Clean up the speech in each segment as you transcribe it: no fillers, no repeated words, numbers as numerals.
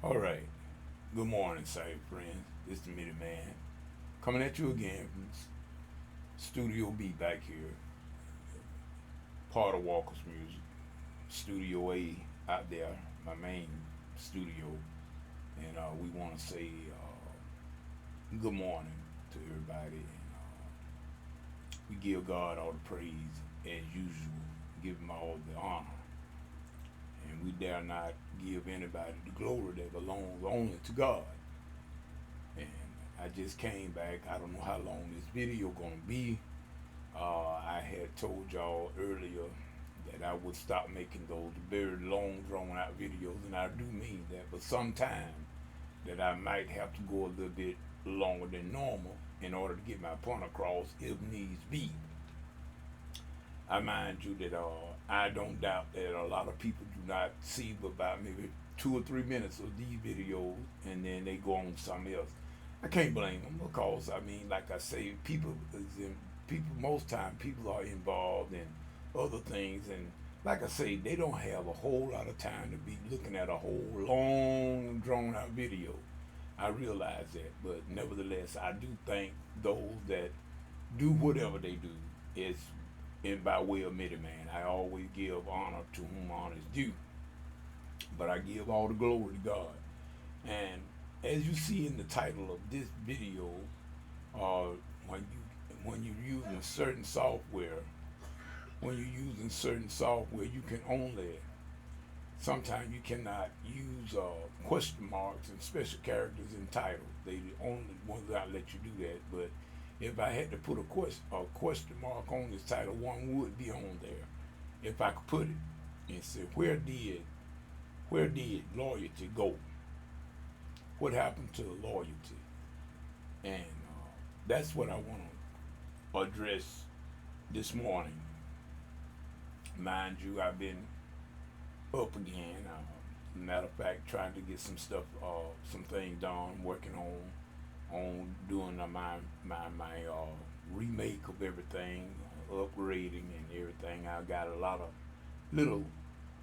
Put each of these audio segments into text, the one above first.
All right. Good morning, Saved friends. This is the Minute Man coming at you again from Studio B back here, part of Walker's Music. Studio A out there, my main studio, and we want to say good morning to everybody, and we give God all the praise as usual, give Him all the honor, and we dare not give anybody the glory that belongs only to God. And I just came back. I don't know how long this video gonna be. I had told y'all earlier that I would stop making those very long, drawn out videos, and I do mean that. But sometime that I might have to go a little bit longer than normal in order to get my point across, if needs be. I mind you that I don't doubt that a lot of people do not see but about maybe 2 or 3 minutes of these videos, and then they go on something else. I can't blame them because I mean, like I say, people most time people are involved in other things, and like I say, they don't have a whole lot of time to be looking at a whole long drawn out video. I realize that, but nevertheless, I do thank those that do whatever they do is in by way of middleman. I always give honor to whom honor is due, but I give all the glory to God. And as you see in the title of this video, uh, when you're using certain software, you can only sometimes you cannot use question marks and special characters in titles. They the only ones that let you do that. But if I had to put a question mark on this title, one would be on there. If I could put it and say, where did loyalty go? What happened to loyalty? And that's what I want to address this morning. Mind you, I've been up again. Matter of fact, trying to get some things done, working on doing my remake of everything, upgrading and everything. I got a lot of little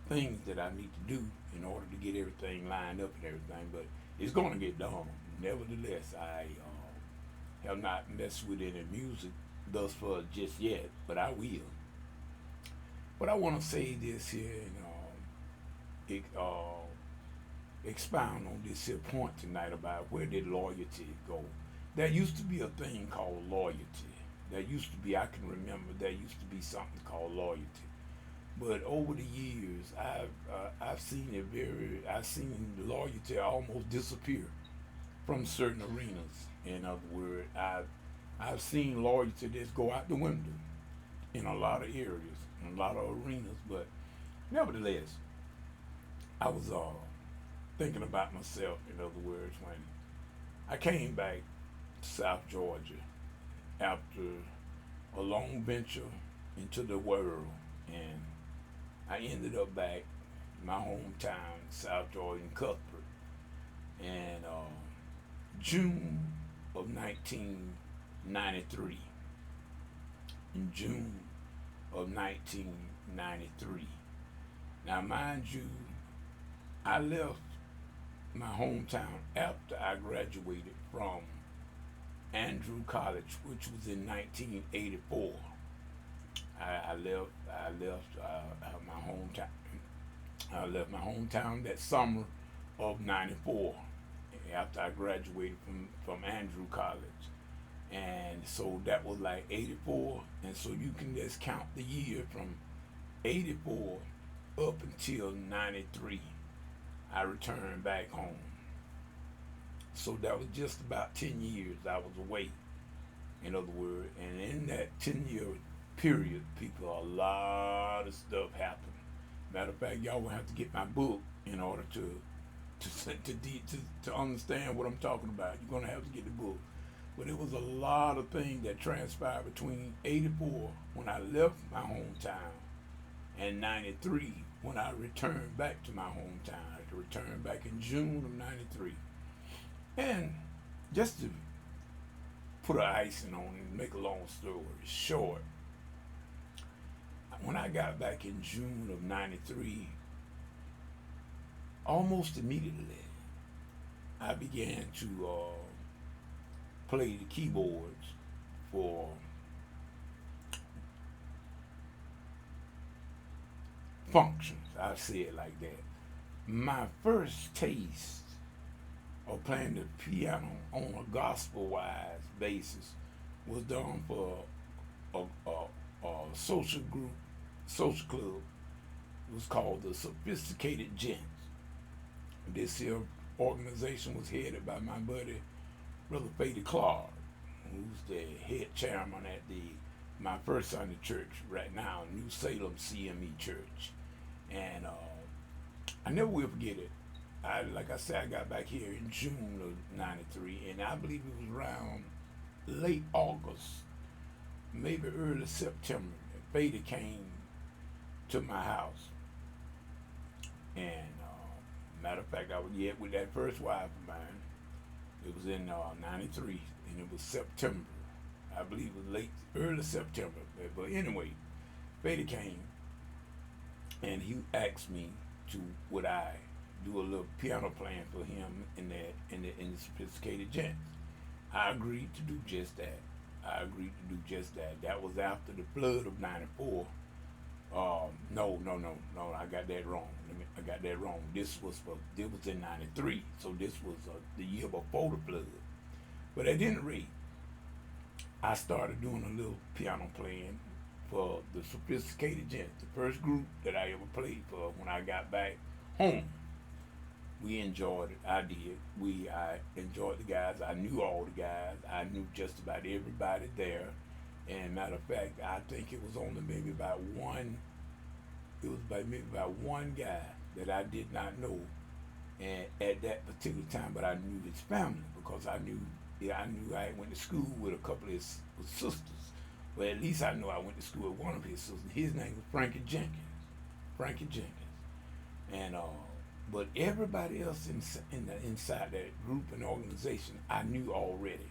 things that I need to do in order to get everything lined up and everything, but it's going to get done. Nevertheless, I have not messed with any music thus far just yet, but I will. But I want to say this here and expound on this here point tonight about where did loyalty go. There used to be a thing called loyalty. There used to be, I can remember, there used to be something called loyalty. But over the years, I've seen loyalty almost disappear from certain arenas. In other words, I've seen loyalty just go out the window in a lot of areas, in a lot of arenas. But nevertheless, I was thinking about myself. In other words, when I came back to South Georgia after a long venture into the world, and I ended up back in my hometown, South Georgia, in Cuthbert, and June of 1993. In June of 1993. Now, mind you, I left my hometown after I graduated from Andrew College, which was in 1984. I left my hometown. I left my hometown that summer of '94 after I graduated from Andrew College, and so that was like '84, and so you can just count the year from '84 up until '93. I returned back home. So that was just about 10 years I was away, in other words. And in that 10-year period, people, a lot of stuff happened. Matter of fact, y'all will have to get my book in order to understand what I'm talking about. You're gonna have to get the book. But it was a lot of things that transpired between '84 when I left my hometown and '93 when I returned back to my hometown. I returned back in June of '93. And just to put an icing on it and make a long story short, when I got back in June of '93, almost immediately I began to play the keyboards for functions. I say it like that. My first taste of playing the piano on a gospel wise basis was done for a social group, social club. It was called the Sophisticated Gents. This here organization was headed by my buddy, Brother Fady Clark, who's the head chairman at my first Sunday church right now, New Salem CME Church. And I never will forget it. Like I said, I got back here in June of '93, and I believe it was around late August, maybe early September. Fady came to my house, and matter of fact, I was yet with that first wife of mine. It was in '93, and it was September. I believe it was early September. But anyway, Fady came, and he asked me to would I do a little piano playing for him in the Sophisticated Gents. I agreed to do just that. That was after the flood of '94. No, I got that wrong. This was in '93, so this was the year before the flood. But at any rate, I started doing a little piano playing for the Sophisticated Gents, the first group that I ever played for when I got back home. We enjoyed it. I did. I enjoyed the guys. I knew all the guys. I knew just about everybody there. And matter of fact, I think it was only maybe about one. It was maybe about one guy that I did not know, and at that particular time, but I knew his family because I knew I went to school with a couple of his sisters. Well, at least I know I went to school with one of his sisters. His name was Frankie Jenkins. And but everybody else inside that group and organization, I knew already.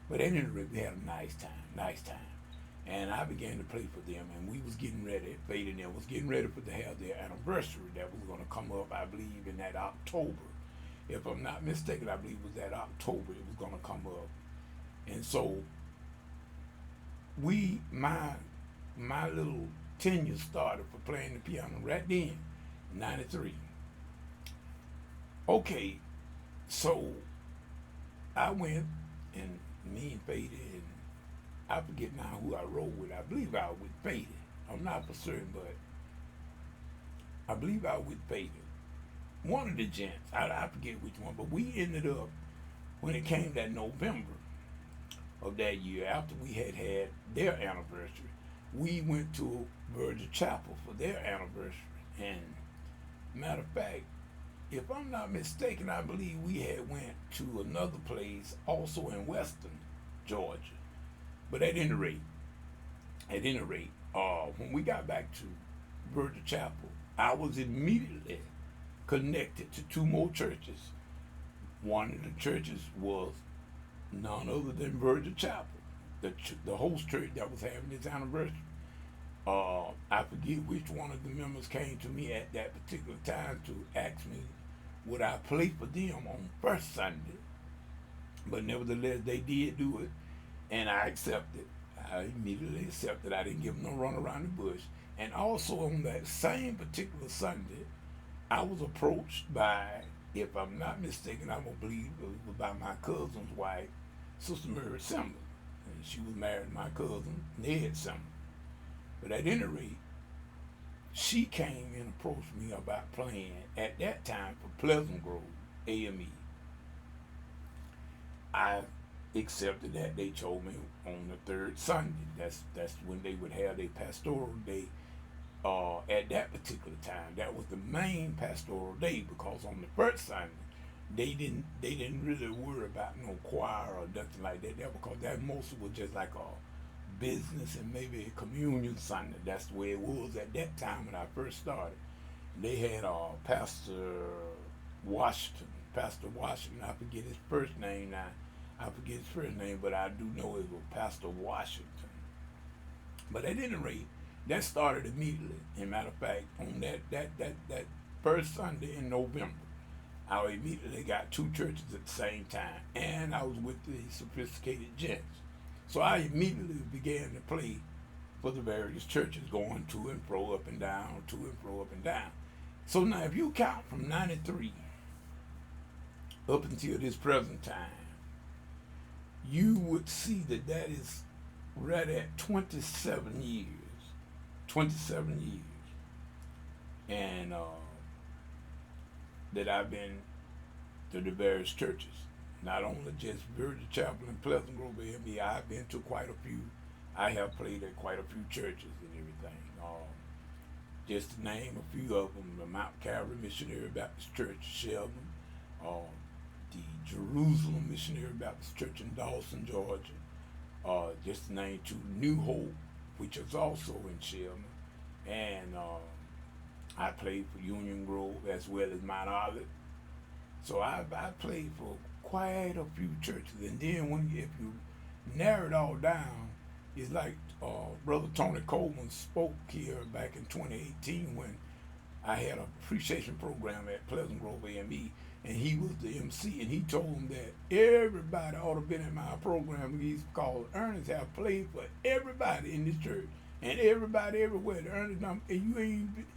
But at any rate, we had a nice time. And I began to play for them, and we was getting ready. Fady and them was getting ready to have their anniversary that was going to come up, I believe, in that October. If I'm not mistaken, I believe it was that October it was going to come up. And so my little tenure started for playing the piano right then, '93. Okay, so I went, and me and Fady, and I forget now who I rode with. I believe I was with Fady. I'm not for certain, but I believe I was with Fady. One of the gents, I forget which one, but we ended up, when it came that November of that year, after we had their anniversary, we went to Virgil Chapel for their anniversary. And matter of fact, if I'm not mistaken, I believe we had went to another place also in Western Georgia. But at any rate, when we got back to Virgil Chapel, I was immediately connected to two more churches. One of the churches was none other than Virgil Chapel, the host church that was having its anniversary. I forget which one of the members came to me at that particular time to ask me would I play for them on first Sunday. But nevertheless, they did do it, and I accepted. I immediately accepted. I didn't give them no run around the bush. And also on that same particular Sunday, I was approached by, if I'm not mistaken, I don't believe it was by my cousin's wife, Sister Mary Simmons. And she was married to my cousin, Ned Simmons. But at any rate, she came and approached me about playing at that time for Pleasant Grove, AME. I accepted that. They told me on the third Sunday. That's when they would have their pastoral day. At that particular time, that was the main pastoral day, because on the first Sunday, they didn't really worry about no choir or nothing like that. Because that mostly was just like a business and maybe a communion Sunday. That's the way it was at that time when I first started. They had Pastor Washington. I forget his first name now. But I do know it was Pastor Washington. But at any rate, that started immediately. As a matter of fact, on that first Sunday in November, I immediately got two churches at the same time, and I was with the Sophisticated Gents. So I immediately began to play for the various churches, going to and fro, up and down, to and fro, up and down. So now, if you count from '93 up until this present time, you would see that that is right at 27 years. 27 years. And that I've been to the various churches. Not only just Virgin Chapel and Pleasant Grove AME, I've been to quite a few. I have played at quite a few churches and everything. Just to name a few of them: the Mount Calvary Missionary Baptist Church, Shelburne, the Jerusalem Missionary Baptist Church in Dawson, Georgia. Just to name two: New Hope, which is also in Shelburne, and I played for Union Grove as well as Mount Olive. So I played for quite a few churches, and then if you narrow it all down, it's like Brother Tony Coleman spoke here back in 2018 when I had an appreciation program at Pleasant Grove AME, and he was the MC, and he told them that everybody ought to have been in my program. He's called Ernest have played for everybody in this church, and everybody everywhere. The Ernest and you ain't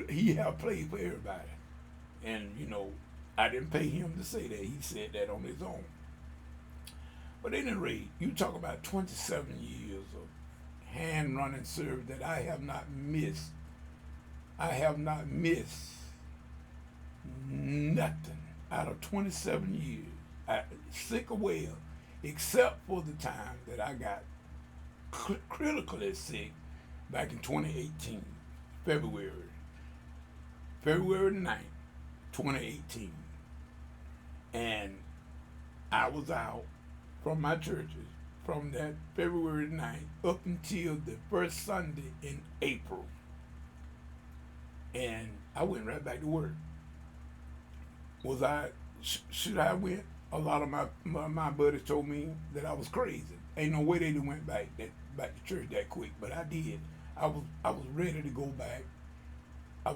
he have played for everybody, and I didn't pay him to say that. He said that on his own. But at any rate, you talk about 27 years of hand running service that I have not missed. I have not missed nothing out of 27 years, sick or well, except for the time that I got critically sick back in 2018, February the 9th, 2018. And I was out from my churches from that February 9th up until the first Sunday in April. And I went right back to work. Should I went? A lot of my buddies told me that I was crazy. Ain't no way they went back to church that quick, but I did. I was ready to go back. I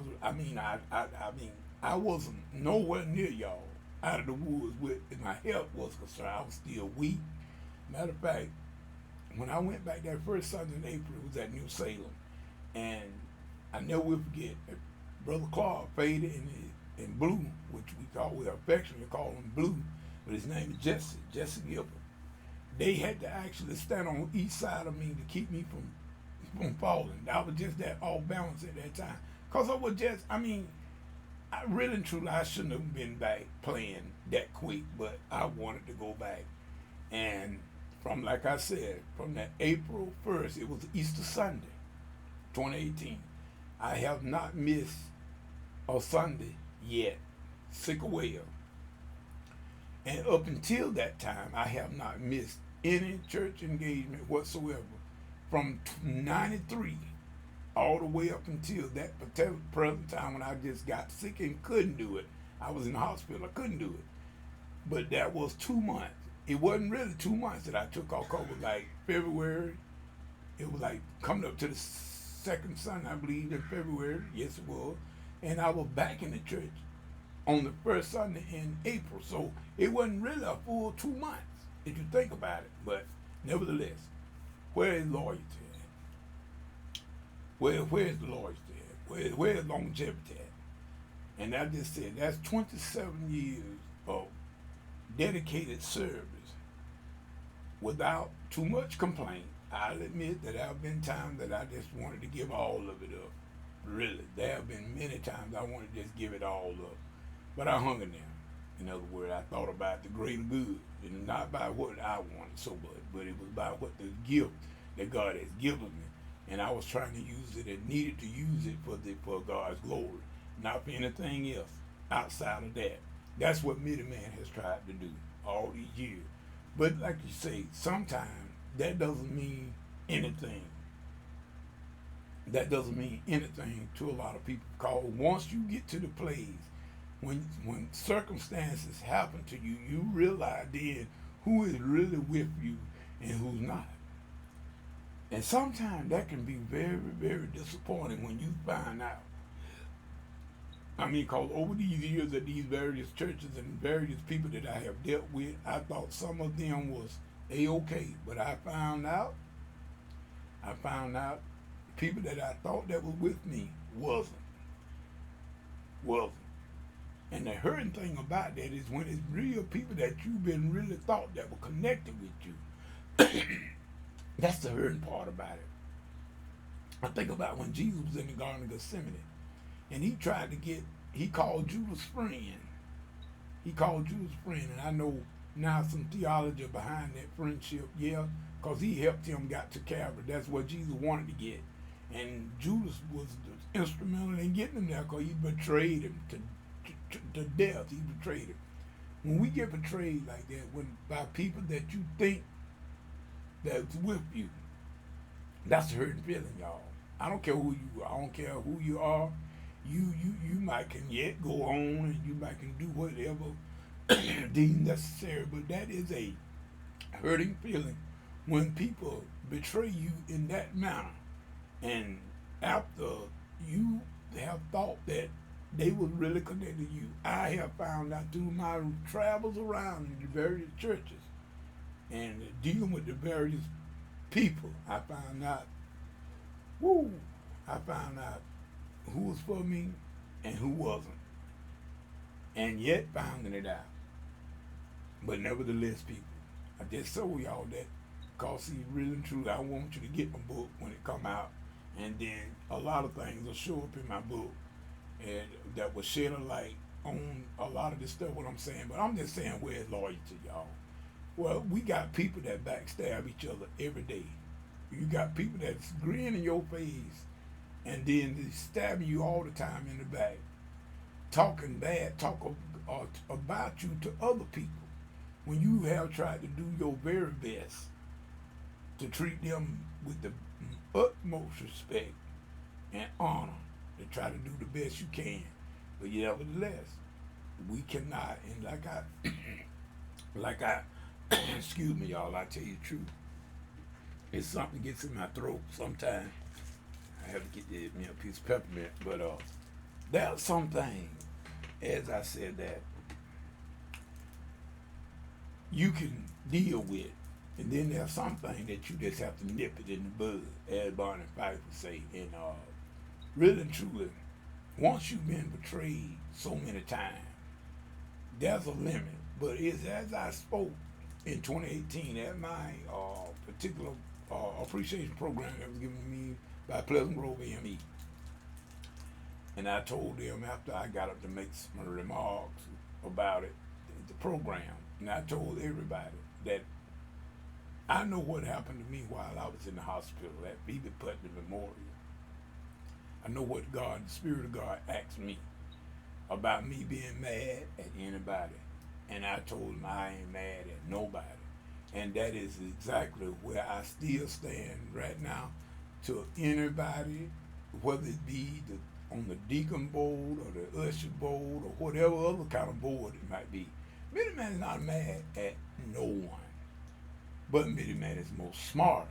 wasn't nowhere near y'all out of the woods with my health was concerned. I was still weak. Matter of fact, when I went back that first Sunday in April, it was at New Salem, and I never will forget that Brother Clark faded in Blue, which we affectionately call him Blue, but his name is Jesse Gilbert. They had to actually stand on each side of me to keep me from falling. I was just that off balance at that time. Because I really and truly, I shouldn't have been back playing that quick, but I wanted to go back. And like I said, from that April 1st, it was Easter Sunday, 2018. I have not missed a Sunday yet, sick or well. And up until that time, I have not missed any church engagement whatsoever. From '93 all the way up until that present time when I just got sick and couldn't do it. I was in the hospital, I couldn't do it. But that was 2 months. It wasn't really 2 months that I took off. It was like February. It was like coming up to the second Sunday, I believe, in February. Yes, it was. And I was back in the church on the first Sunday in April. So it wasn't really a full 2 months, if you think about it. But nevertheless, where is loyalty at? Where is the loyalty at? Where is longevity at? And I just said, that's 27 years of dedicated service without too much complaint. I'll admit that there have been times that I just wanted to give all of it up. Really, there have been many times I wanted to just give it all up. But I hung in there. In other words, I thought about the greater good, and not about what I wanted so much, but it was about what the gift that God has given me. And I was trying to use it and needed to use it for God's glory, not for anything else outside of that. That's what Midi-Man has tried to do all these years. But like you say, sometimes that doesn't mean anything. That doesn't mean anything to a lot of people, because once you get to the place, when circumstances happen to you, you realize then who is really with you and who's not. And sometimes that can be very, very disappointing when you find out I mean, because over these years at these various churches and various people that I have dealt with, I thought some of them was a-okay, but I found out people that I thought that was with me wasn't. And the hurting thing about that is when it's real people that you've been really thought that were connected with you. That's the hurting part about it. I think about when Jesus was in the Garden of Gethsemane, and he called Judas friend. He called Judas friend, and I know now some theology behind that friendship, yeah, because he helped him got to Calvary. That's what Jesus wanted to get. And Judas was instrumental in getting him there because he betrayed him to death. He betrayed him. When we get betrayed like that, by people that you think that's with you, that's a hurting feeling, y'all. I don't care who you are. I don't care who you are. You might can yet go on and you might can do whatever deemed necessary, but that is a hurting feeling when people betray you in that manner. And after you have thought that they were really connected to you, I have found out through my travels around the various churches and dealing with the various people, I found out who was for me and who wasn't. And yet finding it out. But nevertheless, people, I just told y'all that because see, really and truly, I want you to get my book when it come out. And then a lot of things will show up in my book and that will shed a light on a lot of this stuff, what I'm saying. But I'm just saying where's loyalty, y'all. Well, we got people that backstab each other every day. You got people that's grinning in your face and then they stabbing you all the time in the back, talking bad, about you to other people when you have tried to do your very best to treat them with the utmost respect and honor, to try to do the best you can. But nevertheless, we cannot, and like I, excuse me, y'all, I tell you the truth. It's something gets in my throat sometimes. I have to get me a piece of peppermint. But there are some things, as I said, that you can deal with. And then there's something that you just have to nip it in the bud, as Barney Fife would say. And really and truly, once you've been betrayed so many times, there's a limit. But it's as I spoke in 2018 at my particular appreciation program that was given to me by Pleasant Grove AME. And I told them after I got up to make some remarks about it, the program, and I told everybody that I know what happened to me while I was in the hospital at B.B. Putnam Memorial. I know what God, the Spirit of God, asked me about me being mad at anybody. And I told him I ain't mad at nobody. And that is exactly where I still stand right now to anybody, whether it be on the deacon board or the usher board or whatever other kind of board it might be. Mitty Man is not mad at no one. But Mitty Man is most smarter.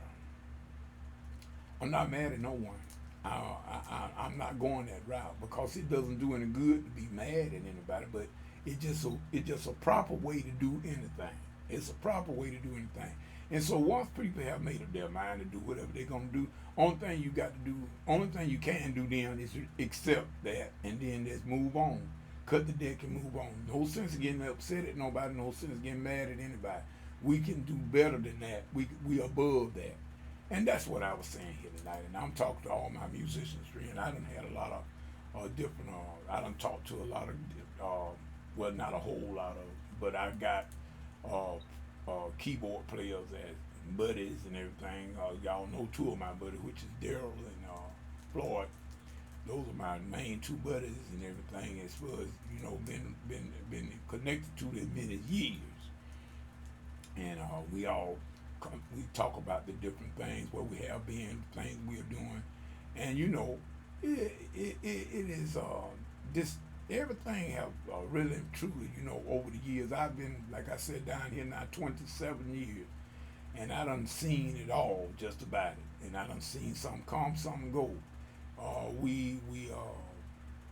I'm not mad at no one. I'm not going that route because it doesn't do any good to be mad at anybody, but it's just a proper way to do anything. It's a proper way to do anything. And so once people have made up their mind to do whatever they're gonna do, only thing you can do then is accept that and then just move on. Cut the deck and move on. No sense of getting upset at nobody, no sense of getting mad at anybody. We can do better than that. We above that. And that's what I was saying here tonight. And I'm talking to all my musicians, and I done had a lot of different, I done talked to a lot of, well, not a whole lot of, but I got keyboard players as buddies and everything. Y'all know two of my buddies, which is Daryl and Floyd. Those are my main two buddies and everything, as far as, been connected to them many years. And we talk about the different things, where we have been, things we are doing. And it is this, everything have really and truly, over the years. I've been, like I said, down here now 27 years. And I done seen it all, just about it. And I done seen some come, some go. We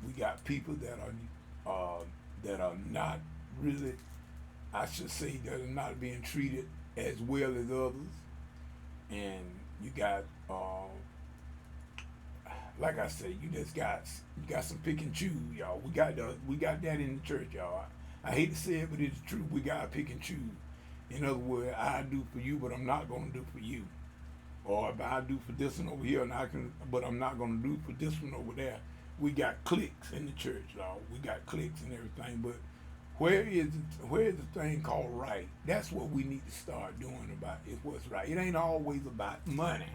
We got people that are not really, I should say, that are not being treated as well as others, and you got, like I say, you got some pick and choose, y'all. We got that in the church, y'all. I hate to say it, but it's true. We gotta pick and choose. In other words, I do for you, but I'm not gonna do for you. Or if I do for this one over here, but I'm not gonna do for this one over there. We got cliques in the church, y'all. We got cliques and everything, but where is the thing called right? That's what we need to start doing about is what's right. It ain't always about money,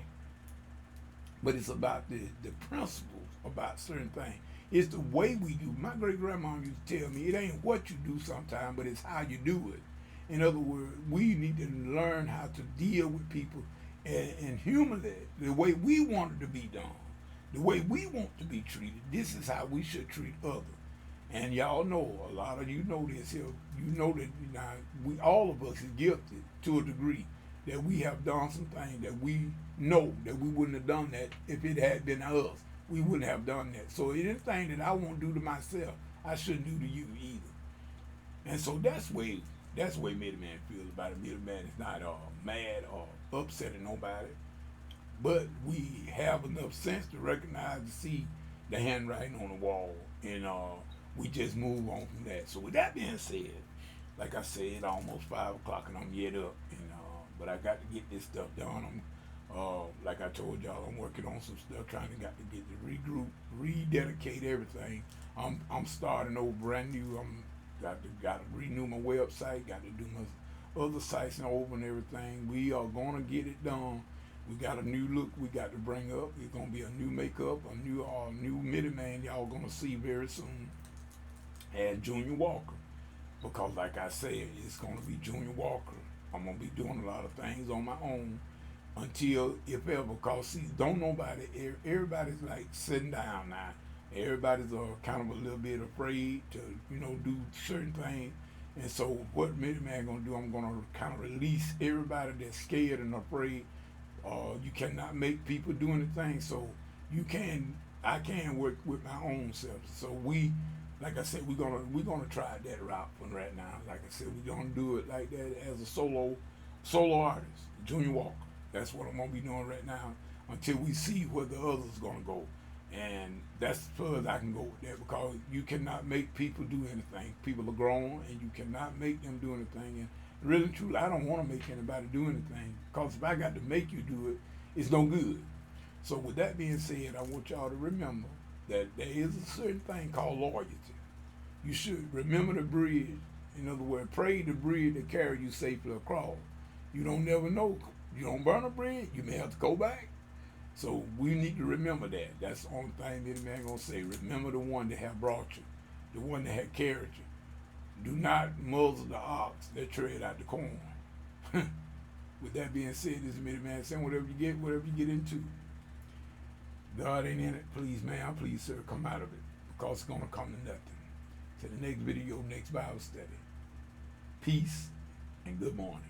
but it's about the principles about certain things. It's the way we do. My great grandma used to tell me it ain't what you do sometimes, but it's how you do it. In other words, we need to learn how to deal with people and humanize the way we want it to be done, the way we want to be treated. This is how we should treat others. And y'all know, a lot of you know this here. You know that now we all of us is gifted to a degree that we have done some things that we know that we wouldn't have done that if it had been us. We wouldn't have done that. So anything that I won't do to myself, I shouldn't do to you either. And so that's way Middleman feels about it. Middleman is not mad or upset at nobody, but we have enough sense to recognize to see the handwriting on the wall, and we just move on from that. So with that being said, like I said, almost 5 o'clock and I'm yet up, and but I got to get this stuff done. Like I told y'all, I'm working on some stuff, trying to get the regroup, rededicate everything. I'm starting over brand new. Got to renew my website. Got to do my other sites and over and everything. We are gonna get it done. We got a new look we got to bring up. It's gonna be a new makeup, a new Middleman y'all gonna see very soon. And Junior Walker, because like I said, it's gonna be Junior Walker. I'm gonna be doing a lot of things on my own until, if ever, cause see, don't nobody, everybody's like sitting down now. Everybody's kind of a little bit afraid to, do certain things. And so what Middleman gonna do, I'm gonna kind of release everybody that's scared and afraid. You cannot make people do anything, so I can work with my own self. So like I said, we're gonna try that route from right now. Like I said, we're gonna do it like that as a solo artist, Junior Walker. That's what I'm gonna be doing right now until we see where the others gonna go. And that's as far as I can go with that, because you cannot make people do anything. People are grown, and you cannot make them do anything. And really and truly, I don't want to make anybody do anything, because if I got to make you do it, it's no good. So with that being said, I want y'all to remember that there is a certain thing called loyalty. You should remember the bridge. In other words, pray the bridge to carry you safely across. You don't never know. You don't burn a bridge, you may have to go back. So we need to remember that. That's the only thing that man gonna say. Remember the one that have brought you, the one that had carried you. Do not muzzle the ox that tread out the corn. With that being said, this is Middleman saying whatever you get into. God ain't in it. Please, man, please, sir, come out of it, because it's gonna come to nothing. To the next video, next Bible study. Peace and good morning.